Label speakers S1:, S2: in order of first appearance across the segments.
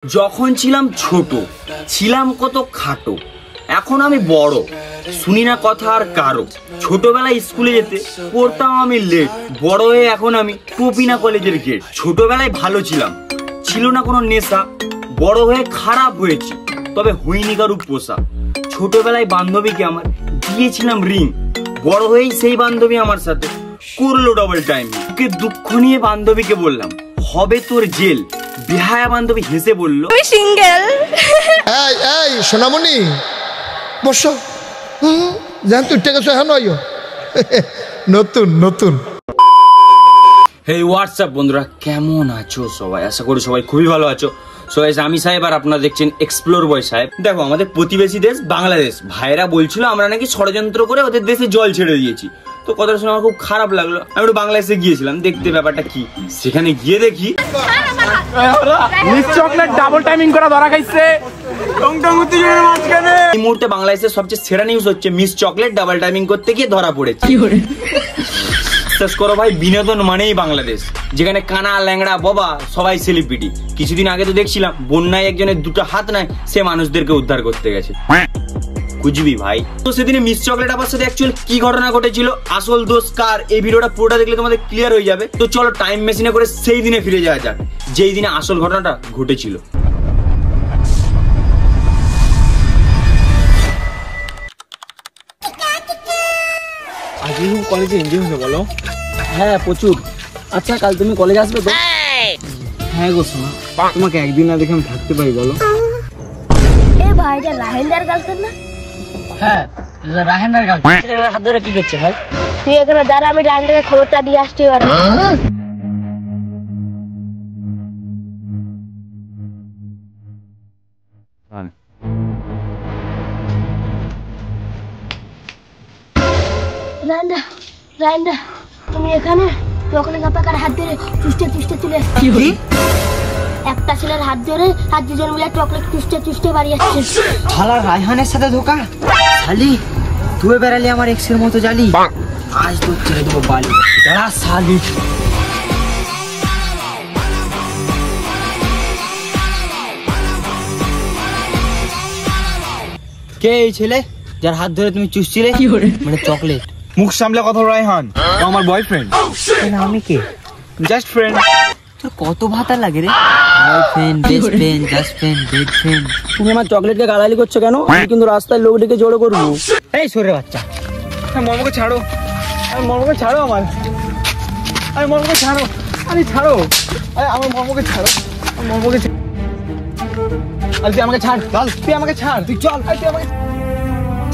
S1: যখন ছিলাম ছোট ছিলাম কত খাটো, এখন আমি বড় শুনি না কথা আর কারো। ছোটবেলায় স্কুলে যেতে পড়তাম আমি লেট, বড় হয়ে এখন আমি টুপিনা কলেজের গেট। ছোটবেলায় ভালো ছিলাম, ছিল না কোনো নেশা, বড় হয়ে খারাপ হয়েছি তবে হইনি কারু পোষা। ছোটবেলায় বান্ধবীকে আমার দিয়েছিলাম রিং, বড় হয়েই সেই বান্ধবী আমার সাথে করলো ডবল টাইম। কে দুঃখ নিয়ে বান্ধবীকে বললাম হবে তোর জেল, বিহায়া বান্ধবী হেসে বলল
S2: আমি সিঙ্গেল।
S3: এই এই সোনামণি বসো, জান তুই টেকে এখন নতুন নতুন।
S1: হেই হোয়াটসঅ্যাপ বন্ধুরা, কেমন আছো সবাই? আশা করি সবাই খুবই ভালো আছো। সো আমি সাহেব আর আপনারা দেখছেন এক্সপ্লোর বয় সাহেব। দেখো, আমাদের প্রতিবেশী দেশ বাংলাদেশ, ভাইরা বলছিল আমরা নাকি ষড়যন্ত্র করে ওদের দেশে জল ছেড়ে দিয়েছি। তো কথাটা শুনে আমার খুব খারাপ লাগলো। আমি একটু বাংলাদেশে গিয়েছিলাম দেখতে ব্যাপারটা কি। সেখানে গিয়ে দেখি
S4: মিস চকলেট ডাবল টাইমিং করা ধরা খাইছে।
S1: এই মুহূর্তে বাংলাদেশের সবচেয়ে সেরা নিউজ হচ্ছে মিস চকলেট ডাবল টাইমিং করতে গিয়ে ধরা পড়েছে। বিশ্বাস করো ভাই, বিনোদন মানেই বাংলাদেশ, যেখানে কানা ল্যাংড়া বাবা সবাই সেলিব্রিটি। কিছুদিন আগে তো দেখছিলাম বন্যায় একজনের দুটো হাত নাই, সে মানুষদেরকে উদ্ধার করতে গেছে। কুচবি ভাই। তো সেদিনে মিস চকলেট আবার সাথে অ্যাকচুয়ালি কি ঘটনা ঘটেছিল, আসল দোষ কার, এই ভিডিওটা পুরোটা দেখলে তোমাদের ক্লিয়ার হয়ে যাবে। তো চলো টাইম মেশিনে করে সেই দিনে ফিরে যাওয়া যাক, যেই দিনে আসল ঘটনাটা ঘটেছিল।
S4: আজকে কলেজে এনজয় হলো বলো?
S5: হ্যাঁ প্রচুর। আচ্ছা কাল তুমি কলেজ আসবে তো?
S4: হ্যাঁ গো শোনা, তোমাকে একদিন না দেখে আমি থাকতে পারি বলো?
S2: এ ভাই, এটা রাহেন্দার গার্লফ্রেন্ড না?
S5: হ্যাঁ রাহেনার গার্লফ্রেন্ড। হাত ধরে কি করছে ভাই?
S2: তুই এখানে দাঁড়া, আমি রাহেন্দাকে খবরটা দিয়ে আসছি। এবার রাহেন্দা, রাহেন্দা তুমি এখানে চকলেট কাপাকার হাত ধরে চুষ্টে চুষ্টে চলে আসছি। একটা ছেলের হাত ধরে আর দুজন মিলে চকলেট চুষ্টে চুষ্টে বাড়ি আসছে।
S5: শালা রায়হানের সাথে ধোকা। শালি তুই বেড়ালি আমার এক্সের মতো জালি, আজ তো ছেড়ে দেবো বালি। দাঁড়া শালি। কে এই ছেলে যার হাত ধরে তুমি চুষছিলে? মানে চকলেট।
S4: মুখ সামলে কথা রায়হান, ও আমার বয়ফ্রেন্ড।
S5: আমি কে?
S4: Just friend.
S5: তোর কত ভাতা লাগে রে? Boyfriend, best friend, just friend, bed friend. তুমি আমার চকলেটকে গালাগালি করছো কেন? আমি কিন্তু রাস্তায় লোক ডেকে জড়ো করবো। এই সরে বাচ্চা,
S4: মর্মকে ছাড়ো, আরে মর্মকে ছাড়ো, আমার আরে মর্মকে ছাড়ো, আরে ছাড়ো, আরে আমার মর্মকে ছাড়ো, মর্মকে আরে তুই আমাকে ছাড়, তুই আমাকে ছাড়, তুই চল, তুই আমাকে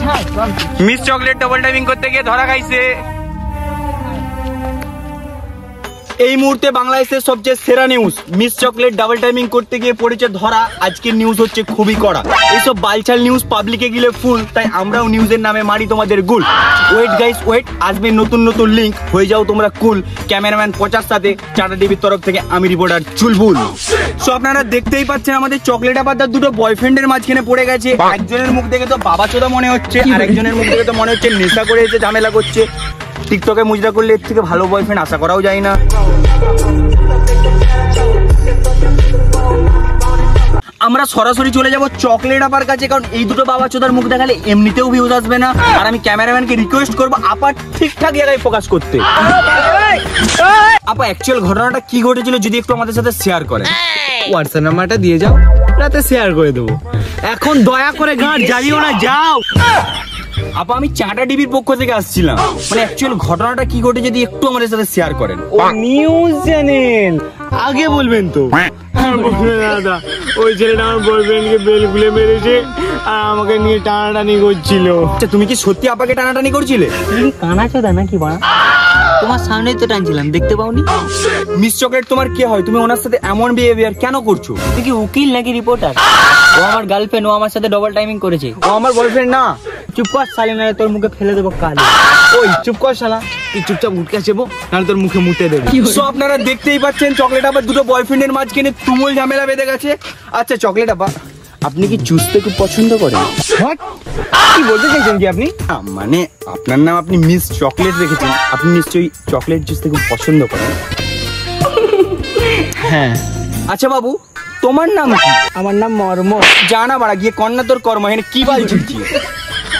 S4: ছাড়।
S1: মিস চকলেট ডাবল টাইমিং করতে গিয়ে ধরা খাইছে। এই মুহূর্তে বাংলাদেশের সবচেয়ে সেরা news, miss chocolate double timing করতে গিয়ে পড়েছে ধরা। আজকের নিউজ হচ্ছে খুবই কড়া। এইসব বালচাল নিউজ পাবলিকে গেলে ফুল, তাই আমরাও নিউজের নামে মারি তোমাদের গুল। ওয়েট গাইস ওয়েট, আসবে নতুন নতুন লিঙ্ক, হয়ে যাও তোমরা কুল। ক্যামেরাম্যান পচার সাথে টাটা টিভির তরফ থেকে আমি রিপোর্টার চুলবুল। সো আপনারা দেখতেই পাচ্ছেন আমাদের চকলেট আবার তার দুটো বয়ফ্রেন্ডের মাঝখানে পড়ে গেছে। একজনের মুখ দেখে তো বাবা চোদা মনে হচ্ছে, আর একজনের মুখ দেখে তো মনে হচ্ছে নেশা করে এসে ঝামেলা করছে। টিকটকে মুজরা করলে এর থেকে ভালো বয়ফ্রেন্ড আশা করাও যায় না। আমরা সরাসরি চলে যাব চকলেট আপার কাছে, কারণ এই দুটো বাবা চোদার মুখ দেখালে এমনিতেও ভিউজ আসবে না। আর আমি ক্যামেরাম্যানকে রিকোয়েস্ট করবো আপা ঠিকঠাক জায়গায় ফোকাস করতে। আপা অ্যাকচুয়াল ঘটনাটা কি ঘটেছিল যদি একটু আমাদের সাথে শেয়ার করেন।
S4: হোয়াটসঅ্যাপ নাম্বারটা দিয়ে যাও, রাতে শেয়ার করে দেবো।
S1: এখন দয়া করে গাঁট জ্বালিও না, যাও। আপা আমি টাটা টিভির পক্ষ থেকে আসছিলাম, মানে অ্যাকচুয়াল ঘটনাটা কি ঘটে যদি একটু আমাদের সাথে শেয়ার করেন।
S4: ও নিউজ চ্যানেল, আগে বলবেন তো। দাদা, ওই ছেলেটা আমার বয়ফ্রেন্ডকে বেল খুলে মেরেছে আর আমাকে নিয়ে টানাটানি করছিল।
S1: আচ্ছা তুমি কি সত্যি আপাকে টানাটানি করছিলে?
S5: তুমি কানা চোদা নাকি বাড়া? তোমার সামনেই তো টানছিলাম, দেখতে পাওনি?
S1: মিস চকলেট তোমার কে হয়? তুমি ওনার সাথে এমন বিহেভিয়ার কেন করছো?
S5: তুই কি উকিল নাকি রিপোর্টার? ও আমার গার্লফ্রেন্ড, ও আমার সাথে ডবল টাইমিং করেছে।
S4: ও আমার বয়ফ্রেন্ড না।
S5: চুপ কর শালি, না তোর মুখে ফেলে দেবো কালি।
S4: ওই চুপ কর শালা, তুই চুপচাপ উঠকে চেবো, নাহলে তোর মুখে মুতে দেবে।
S1: সো আপনারা দেখতেই পাচ্ছেন চকলেট আবার দুটো বয়ফ্রেন্ডের মাঝখানে তুমুল ঝামেলা বেঁধে গেছে। আচ্ছা চকলেট আপা, আপনি কি চুষতে খুব পছন্দ করেন?
S4: কি বলতে চাইছেন কি আপনি?
S1: মানে আপনার নাম আপনি মিস চকলেট রেখেছেন, আপনি নিশ্চয়ই চকলেট চুষতে খুব পছন্দ করেন।
S4: হ্যাঁ।
S1: আচ্ছা বাবু, তোমার নাম কি?
S5: আমার নাম মর্ম।
S1: জানা বাড়া গিয়ে কন্যা তোর কর্ম, এখানে কি বাল ছিড়ছিস?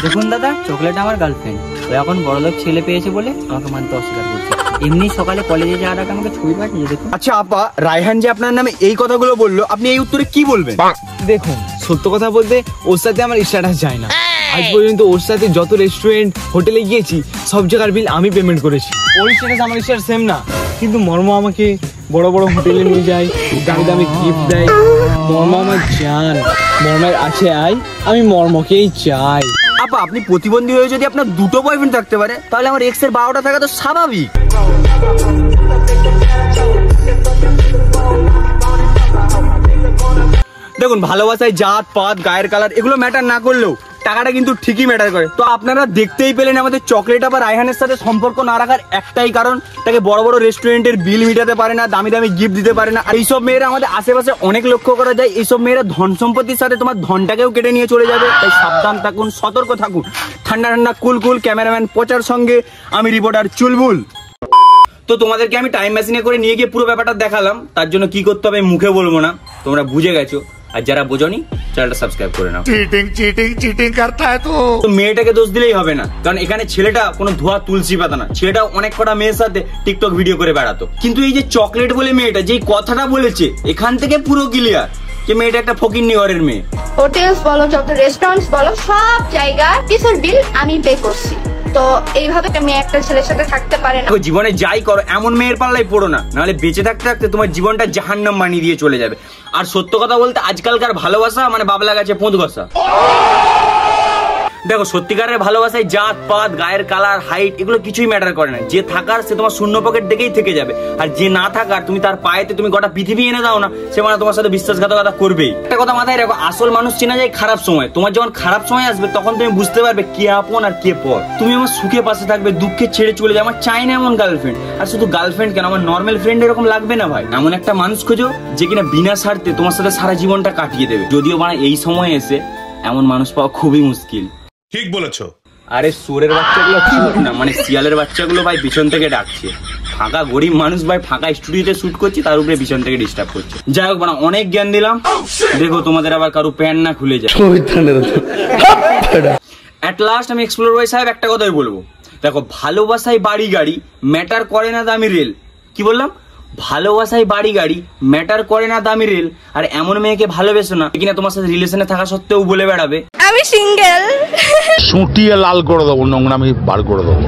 S5: দেখুন দাদা, চকলেট আমার গার্লফ্রেন্ড। ও এখন বড়লোক ছেলে পেয়েছে বলে আমাকে মানতে অস্বীকার করছে। এমনি সকালে কলেজে যাওয়ার আগে আমাকে ছবি পাঠিয়েছে, দেখুন।
S1: আচ্ছা আপা, রায়হান যে আপনার নামে এই কথাগুলো বললো, আপনি এই উত্তরে কি বলবেন?
S4: দেখুন, সত্য কথা বলতে ওর সাথে আমার স্ট্যাটাস যায় না। আজ পর্যন্ত ওর সাথে যত রেস্টুরেন্ট হোটেলে গিয়েছি সব জায়গার বিল আমি পেমেন্ট করেছি। ওর স্ট্যাটাস আমার স্ট্যাটাস সেম না, কিন্তু মর্ম আমাকে বড় বড় হোটেলে নিয়ে যায়, দামি দামি গিফট দেয়। মর্ম আমার জান, মর্মের আছে আয়, আমি মর্মকেই চাই।
S1: আপা, আপনি প্রতিবন্ধী হয়ে যদি আপনার দুটো বয়ফ্রেন্ড থাকতে পারে, তাহলে আমার এক্সের 12টা থাকা তো স্বাভাবিক। দেখুন, ভালোবাসায় জাত পাত গায়ের কালার এগুলো ম্যাটার না করলেও টাকাটা কিন্তু ঠিকই ম্যাটার করে। তো আপনারা দেখতেই পেলেন আমাদের চকলেট আবার রায়হানের সাথে সম্পর্ক না রাখার একটাই কারণ, তাকে বড় বড় রেস্টুরেন্টের বিল মিটাতে পারে না, দামি দামি গিফট দিতে পারে না। আর এইসব মেয়েরা আমাদের আশেপাশে অনেক লক্ষ্য করা যায়। এইসব মেয়েরা ধন সম্পত্তির সাথে তোমার ধনটাকেও কেটে নিয়ে চলে যাবে। তাই সাবধান থাকুন, সতর্ক থাকুন। ঠান্ডা ঠান্ডা কুল কুল ক্যামেরাম্যান পচার সঙ্গে আমি রিপোর্টার চুলবুল। তো তোমাদেরকে আমি টাইম মেশিনে করে নিয়ে গিয়ে পুরো ব্যাপারটা দেখালাম। তার জন্য কি করতে হবে মুখে বলবো না, তোমরা বুঝে গেছো। আর যারা বোঝনি চ্যানেলটা সাবস্ক্রাইব করে নাও।
S3: চিটিং করতা হ্যায়
S1: তো মেয়েটাকে দোষ দিলেই হবে না, কারণ এখানে ছেলেটা কোনো ধোয়া তুলসী পাতা না। ছেলেটা অনেক কটা মেয়ের সাথে টিকটক ভিডিও করে বেড়াতো। কিন্তু এই যে চকলেট বলে মেয়েটা যেই কথাটা বলেছে, এখান থেকে পুরো ক্লিয়ার যে মেয়েটা একটা ফকিন্নি ঘরের মেয়ে।
S6: হোটেলস বলো, যত রেস্টুরেন্টস বলো, সব জায়গায় কিছুর বিল আমি পে করছি। তো এইভাবে মেয়ে একটা ছেলের সাথে থাকতে পারে না।
S1: জীবনে যাই করো এমন মেয়ের পাল্লায় পড়ো না, নাহলে বেঁচে থাকতে থাকতে তোমার জীবনটা জাহান্নাম বানিয়ে দিয়ে চলে যাবে। আর সত্য কথা বলতে আজকালকার ভালোবাসা মানে বাবলা গাছে পোঁত ঘষা। দেখো, সত্যিকারের ভালোবাসায় জাত পাত গায়ের কালার হাইট এগুলো কিছুই ম্যাটার করে না। যে থাকার সে তোমার শূন্য পকেট দেখেই থেকে যাবে, আর যে না থাকার তুমি তার পায়েতে তুমি গোটা পৃথিবী এনে দাও না, সে মানে তোমার সাথে বিশ্বাসঘাতকতা করবেই। একটা কথা মাথায় রাখো, আসল মানুষ চেনা যায় খারাপ সময়। তোমার যখন খারাপ সময় আসবে তখন তুমি বুঝতে পারবে কে আপন আর কে পর। তুমি আমার সুখে পাশে থাকবে, দুঃখে ছেড়ে চলে যাবে। আমার চাই না এমন গার্লফ্রেন্ড। আর শুধু গার্লফ্রেন্ড কেন, আমার নর্মাল ফ্রেন্ড এরকম লাগবে না ভাই। এমন একটা মানুষ খোঁজো যে কিনা বিনা স্বার্থে তোমার সাথে সারা জীবনটা কাটিয়ে দেবে। যদিও মানে এই সময় এসে এমন মানুষ পাওয়া খুবই মুশকিল।
S7: ঠিক বলেছো।
S1: আরে সোরের বাচ্চাগুলো চুপ না, মানে শিয়ালের বাচ্চাগুলো ভাই পিছন থেকে ডাকছে। ফাঁকা গরিব মানুষ ভাই ফাঁকা স্টুডিওতে শুট করছে, তার উপরে পিছন থেকে ডিস্টার্ব করছে। যাই হোক, মানে অনেক জ্ঞান দিলাম। দেখো তোমাদের আবার কারো প্যান্ট না খুলে যায়। এট লাস্ট আমি এক্সপ্লোর ভাই সাহেব একটা কথাই বলবো, দেখো ভালোবাসায় বাড়ি গাড়ি ম্যাটার করে না দামি রেল। কি বললাম? ভালোবাসায় বাড়ি গাড়ি ম্যাটার করে না দামি রেল। আর এমন মেয়েকে ভালোবেসো না কিনা তোমার সাথে রিলেশনে থাকা সত্ত্বেও বলে বেড়াবে
S6: আমি সিঙ্গেল।
S7: সুটিয়ে লাল করে দেবো, নোংরা আমি বার করে দেবো।